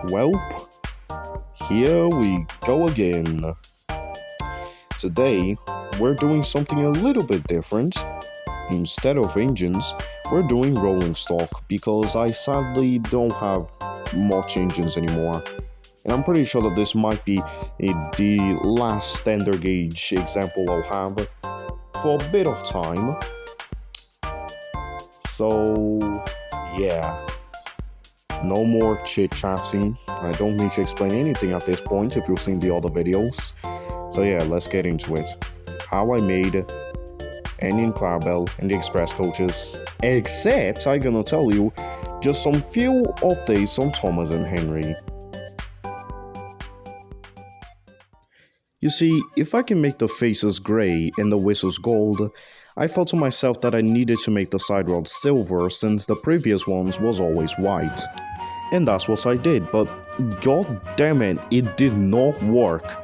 Welp, here we go again. Today, we're doing something a little bit different. Instead of engines, we're doing rolling stock because I sadly don't have much engines anymore. And I'm pretty sure that this might be the last standard gauge example I'll have for a bit of time. So, yeah. No more chit-chatting. I don't need to explain anything at this point if you've seen the other videos. So yeah, let's get into it. How I made in Clarabel and the express coaches. Except I'm gonna tell you just some few updates on Thomas and Henry. You see, if I can make the faces grey and the whistles gold, I thought to myself that I needed to make the side rods silver since the previous ones was always white. And that's what I did, but god damn it, it did not work.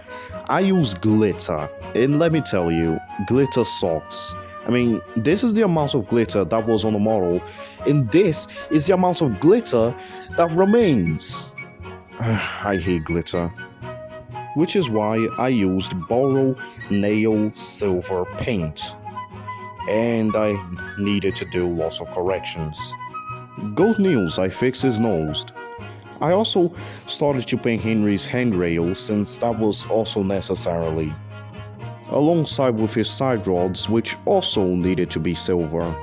I used glitter, and let me tell you, glitter sucks. I mean, this is the amount of glitter that was on the model, and this is the amount of glitter that remains. I hate glitter. Which is why I used Borrow Nail Silver paint. And I needed to do lots of corrections. Good news, I fixed his nose. I also started to paint Henry's handrail since that was also necessarily. Alongside with his side rods, which also needed to be silver.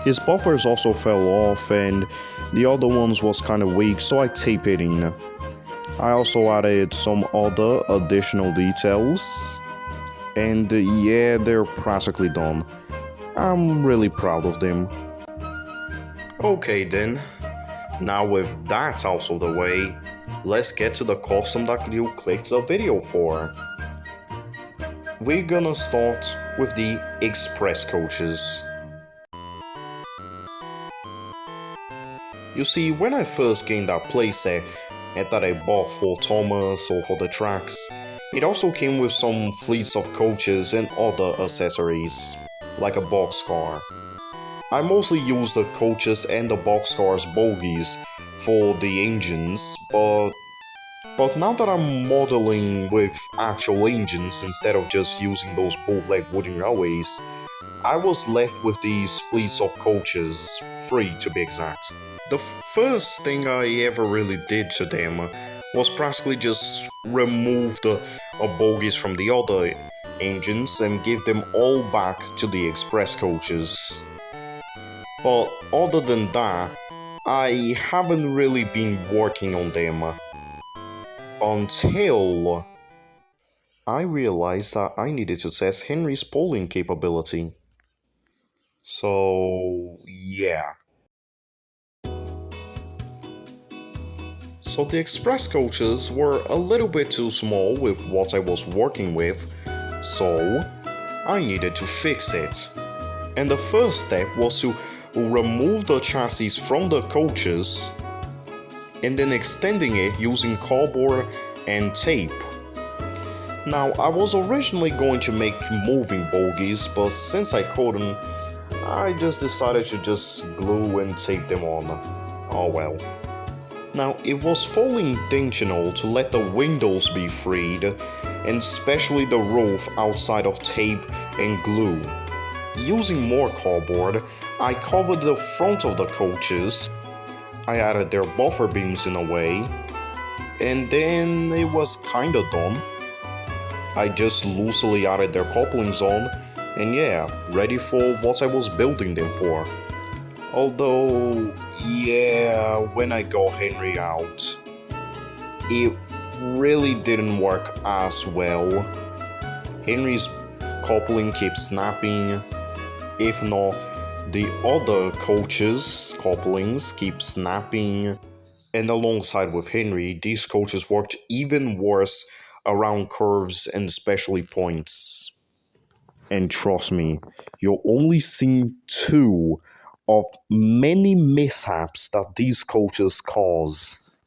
His buffers also fell off and the other ones was kinda weak, so I taped it in. I also added some other additional details. And yeah, they're practically done. I'm really proud of them. Okay then, now with that out of the way, let's get to the custom that you clicked the video for. We're gonna start with the express coaches. You see, when I first gained that playset that I bought for Thomas or for the tracks, it also came with some fleets of coaches and other accessories, like a boxcar. I mostly use the coaches and the boxcar's bogies for the engines, but now that I'm modeling with actual engines instead of just using those bootleg wooden railways, I was left with these fleets of coaches, 3 to be exact. The first thing I ever really did to them was practically just remove the bogies from the other engines and give them all back to the express coaches. But other than that, I haven't really been working on them until I realized that I needed to test Henry's polling capability. So yeah. So the express coaches were a little bit too small with what I was working with, so I needed to fix it. And the first step was to remove the chassis from the coaches and then extending it using cardboard and tape. Now, I was originally going to make moving bogies, but since I couldn't, I just decided to just glue and tape them on. Oh well. Now, it was fully intentional to let the windows be freed, and especially the roof outside of tape and glue. Using more cardboard, I covered the front of the coaches, I added their buffer beams in a way, and then it was kinda done. I just loosely added their couplings on, and yeah, ready for what I was building them for. Although, yeah, when I got Henry out, it really didn't work as well. Henry's coupling keeps snapping, if not, the other coaches' couplings keep snapping, and alongside with Henry, these coaches worked even worse around curves and especially points. And trust me, you're only seeing 2 of many mishaps that these coaches cause.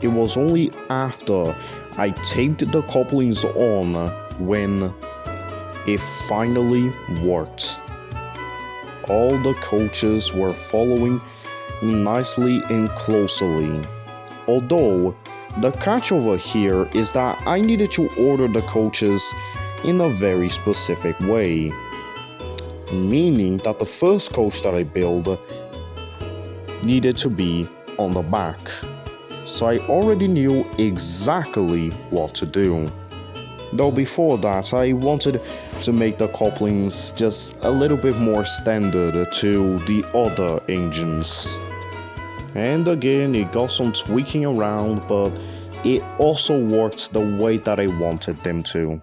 It was only after I taped the couplings on when it finally worked. All the coaches were following nicely and closely. Although, the catch over here is that I needed to order the coaches in a very specific way. Meaning that the first coach that I built needed to be on the back. So I already knew exactly what to do. Though before that, I wanted to make the couplings just a little bit more standard to the other engines. And again, it got some tweaking around, but it also worked the way that I wanted them to.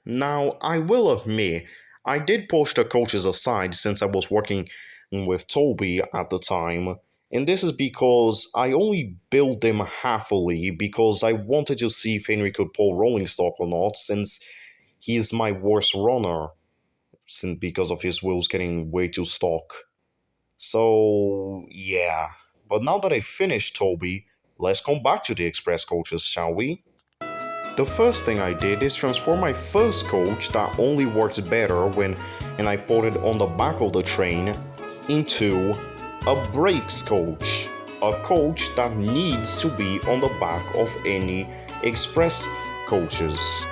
Now, I will admit, I did push the coaches aside since I was working with Toby at the time, and this is because I only built them halfly because I wanted to see if Henry could pull rolling stock or not, since he is my worst runner, because of his wheels getting way too stock. So, yeah. But now that I finished Toby, let's come back to the express coaches, shall we? The first thing I did is transform my first coach that only works better when and I put it on the back of the train into a brakes coach. A coach that needs to be on the back of any express coaches.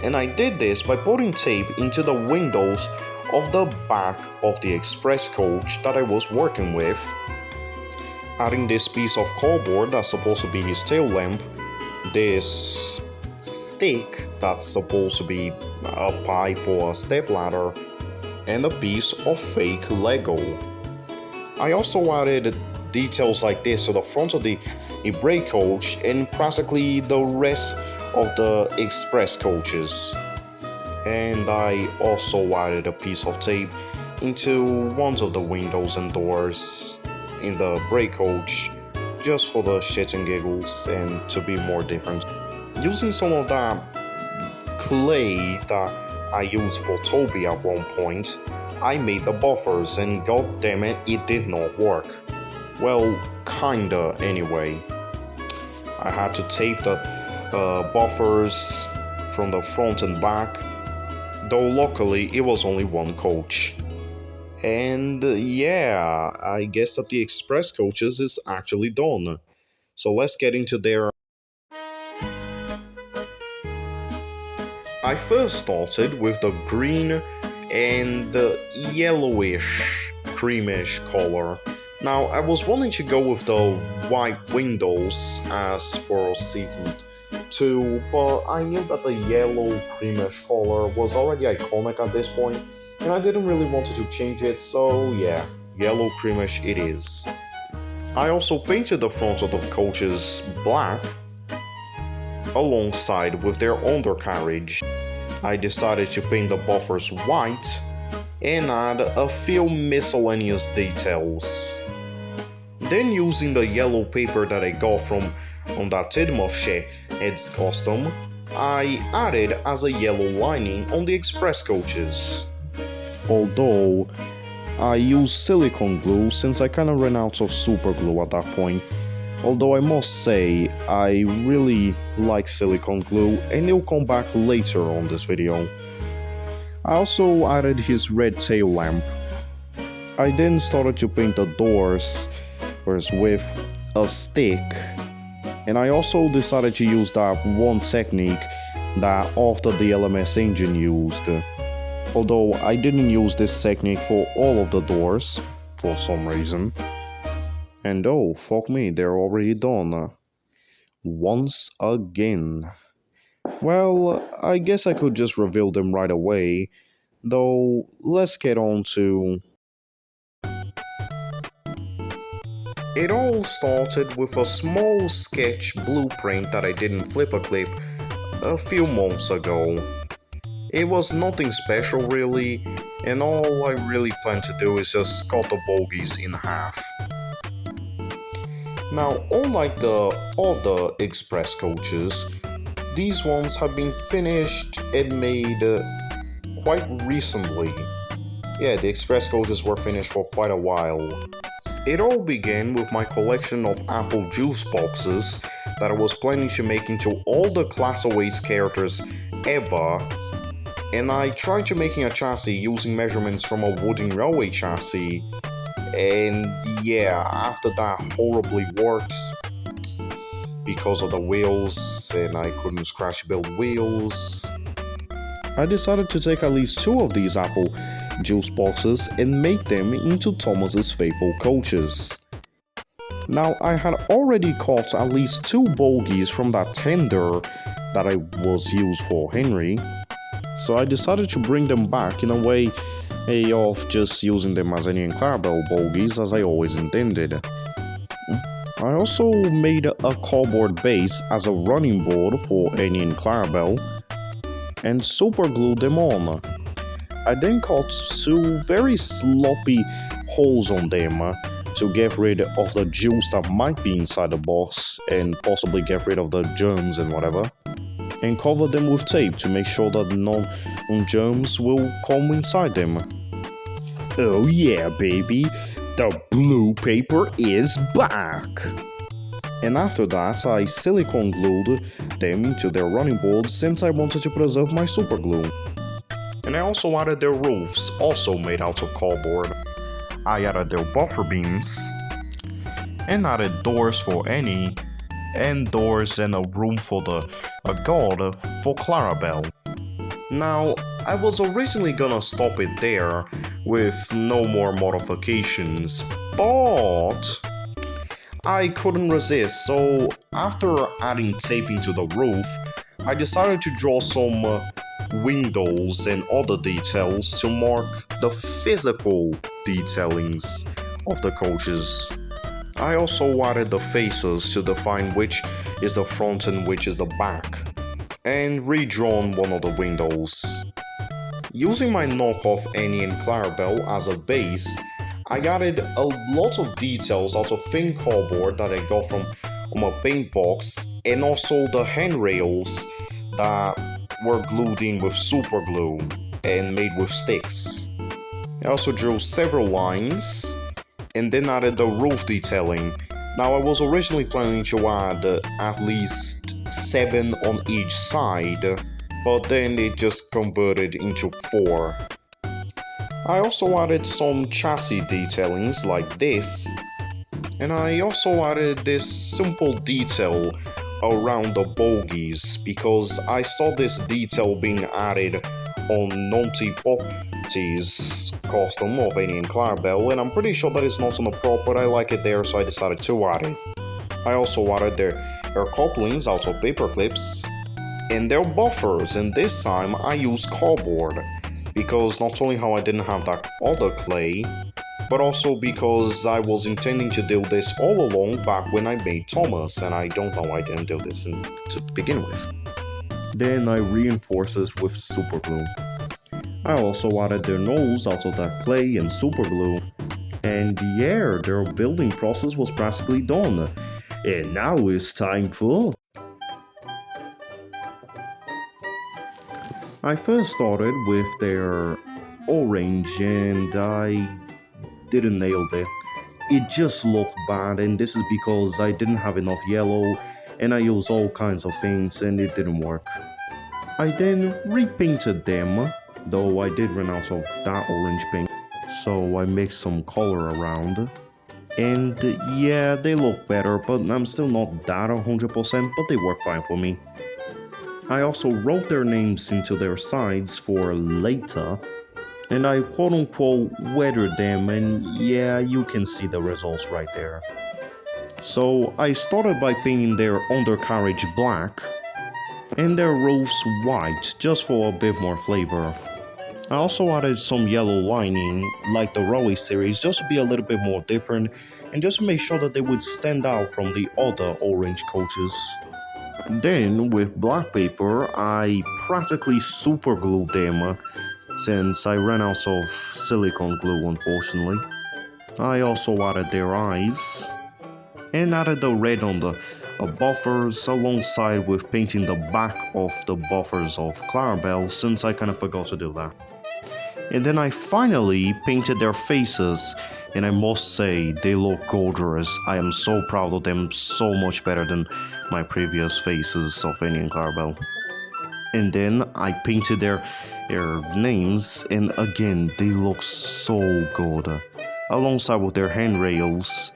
And I did this by putting tape into the windows of the back of the express coach that I was working with, adding this piece of cardboard that's supposed to be his tail lamp, this stick that's supposed to be a pipe or a stepladder, and a piece of fake Lego. I also added details like this to the front of the brake coach and practically the rest of the express coaches. And I also added a piece of tape into one of the windows and doors in the brake coach, just for the shits and giggles and to be more different. Using some of that clay that I used for Toby at one point, I made the buffers, and god damn it, it did not work. Well, kinda anyway. I had to tape the buffers from the front and back, though luckily it was only one coach. And yeah, I guess that the express coaches is actually done. So let's get into their... I first started with the green and the yellowish, creamish color. Now, I was wanting to go with the white windows as for season 2, but I knew that the yellow creamish color was already iconic at this point, and I didn't really want to change it, so yeah, yellow creamish it is. I also painted the front of the coaches black, alongside with their undercarriage. I decided to paint the buffers white and add a few miscellaneous details. Then, using the yellow paper that I got from on that Tidmouth Ed's custom, I added as a yellow lining on the express coaches. Although I used silicone glue since I kinda ran out of super glue at that point. Although I must say, I really like silicone glue, and it'll come back later on this video. I also added his red tail lamp. I then started to paint the doors with a stick, and I also decided to use that one technique that after the LMS engine used. Although I didn't use this technique for all of the doors, for some reason. And oh, fuck me, they're already done. Once again. Well, I guess I could just reveal them right away, though let's get on to... It all started with a small sketch blueprint that I did in Flipperclip a few months ago. It was nothing special really, and all I really plan to do is just cut the bogies in half. Now, unlike the other express coaches, these ones have been finished and made quite recently. Yeah, the express coaches were finished for quite a while. It all began with my collection of apple juice boxes that I was planning to make into all the Class 08 characters ever, and I tried to making a chassis using measurements from a wooden railway chassis. And yeah, after that horribly worked, because of the wheels and I couldn't scratch build wheels, I decided to take at least 2 of these apple juice boxes and make them into Thomas's faithful coaches. Now, I had already caught at least 2 bogies from that tender that I was used for Henry, so I decided to bring them back in a way of just using them as any Clarabel bogies as I always intended. I also made a cardboard base as a running board for Annie and Clarabel and super glued them on. I then cut 2 very sloppy holes on them to get rid of the juice that might be inside the box and possibly get rid of the germs and whatever, and cover them with tape to make sure that no germs will come inside them. Oh yeah, baby, the blue paper is back! And after that, I silicone glued them to their running boards since I wanted to preserve my super glue. And I also added their roofs, also made out of cardboard. I added their buffer beams, and added doors for Annie, and doors and a room for a guard for Clarabel. Now, I was originally gonna stop it there with no more modifications, but I couldn't resist, so after adding tape into the roof, I decided to draw some windows and other details to mark the physical detailings of the coaches. I also added the faces to define which is the front and which is the back, and redrawn one of the windows. Using my knockoff Annie and Clarabel as a base, I added a lot of details out of thin cardboard that I got from a paint box, and also the handrails that were glued in with super glue and made with sticks. I also drew several lines and then added the roof detailing. Now, I was originally planning to add at least 7 on each side, but then it just converted into 4. I also added some chassis detailings like this, and I also added this simple detail around the bogies because I saw this detail being added on Nonty Popty's costume of Annie and Clarabel, and I'm pretty sure that it's not on the prop, but I like it there, so I decided to add it. I also added their couplings out of paper clips and their buffers, and this time I used cardboard because not only how I didn't have that other clay, but also because I was intending to do this all along back when I made Thomas, and I don't know why I didn't do this to begin with. Then I reinforced this with super glue. I also added their nose out of that clay and super glue, and yeah, their building process was practically done. And now it's time for... I first started with their orange, and I didn't nail it. It just looked bad, and this is because I didn't have enough yellow, and I used all kinds of paints, and it didn't work. I then repainted them, though I did run out of that orange paint, so I mixed some color around. And yeah, they look better, but I'm still not that 100%, but they work fine for me. I also wrote their names into their sides for later, and I quote-unquote weathered them, and yeah, you can see the results right there. So I started by painting their undercarriage black, and their roofs white, just for a bit more flavor. I also added some yellow lining, like the Railway series, just to be a little bit more different, and just to make sure that they would stand out from the other orange coaches. Then, with black paper, I practically super glued them, since I ran out of silicone glue, unfortunately. I also added their eyes, and added the red on the buffers, alongside with painting the back of the buffers of Clarabel, since I kind of forgot to do that. And then I finally painted their faces, and I must say, they look gorgeous. I am so proud of them, so much better than my previous faces of Annie and Clarabel. And then I painted their names, and again, they look so good. Alongside with their handrails,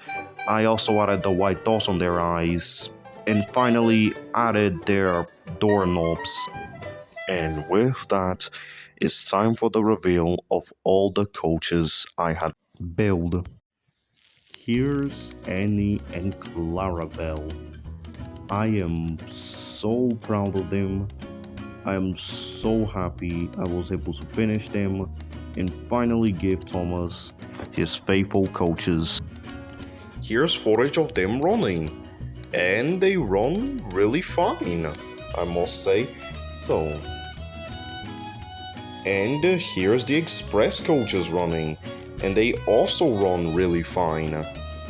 I also added the white dots on their eyes, and finally added their doorknobs. And with that, it's time for the reveal of all the coaches I had built. Here's Annie and Clarabel. I am so proud of them. I am so happy I was able to finish them and finally give Thomas his faithful coaches. Here's footage of them running, and they run really fine, I must say. So, and here's the express coaches running, and they also run really fine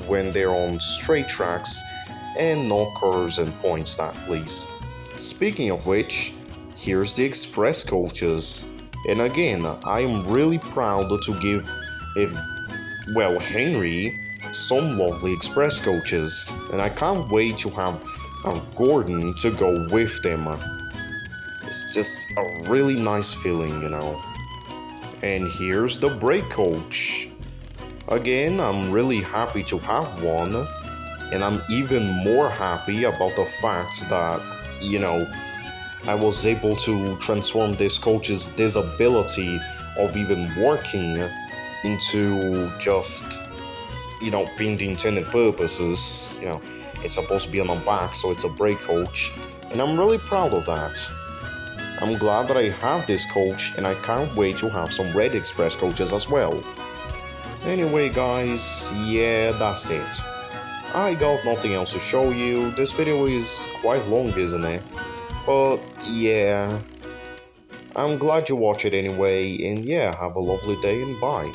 when they're on straight tracks and not curves and points at least. Speaking of which, here's the express coaches, and again, I am really proud to give Henry some lovely express coaches, and I can't wait to have Gordon to go with them. It's just a really nice feeling, you know. And here's the brake coach. Again, I'm really happy to have one, and I'm even more happy about the fact that, you know, I was able to transform this coach's disability of even working into just, being the intended purposes. It's supposed to be on the back, so it's a brake coach, and I'm really proud of that. I'm glad that I have this coach, and I can't wait to have some red express coaches as well. Anyway guys, yeah, that's it. I got nothing else to show you. This video is quite long, isn't it? But yeah, I'm glad you watched it anyway, and yeah, have a lovely day and bye.